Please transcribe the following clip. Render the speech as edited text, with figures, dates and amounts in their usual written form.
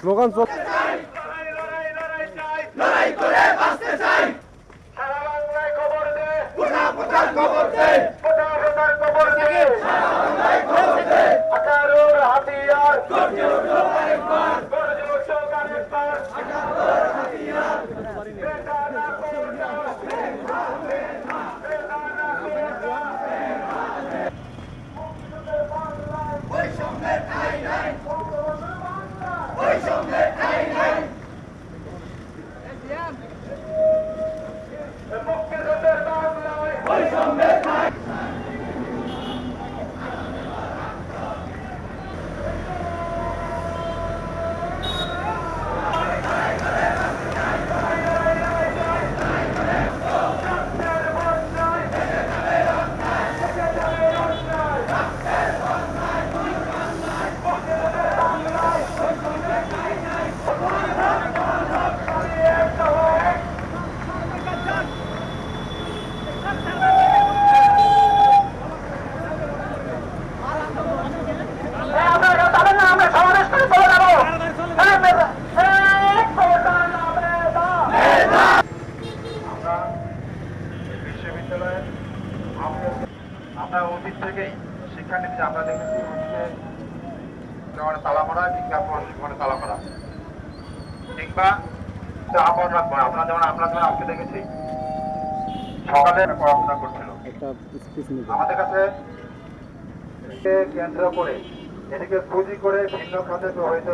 slogan চল লড়াই করে বাঁচতে চাই সারা বাংলায় খবর দে কোথার খবর দে কোথার খবর দে সারা বাংলায় খবর দে 18 হাতিয়ার গর্জে উঠো আরেকবার গর্জে উঠো আরেকবার 18 হাতিয়ার বেদানা কোটা বেদানা কোটা ওই সঙ্গে ঠাই নাই ওই সঙ্গে ঠাই নাই মুক্তিযুদ্ধের বাংলায় ওই সঙ্গে ঠাই আমরা অতীত থেকেই শিক্ষানীতি আমরা দেখেছি তালা মারা কিংবা পড়াশোনা তালা মারা কিংবা আপন রাখবো আমরা যেমন আজকে দেখেছি সকালে পড়াশোনা করছিল আমাদের কাছে কেন্দ্র করে এটিকে পুঁজি করে ভিন্ন খাতে প্রভাবিত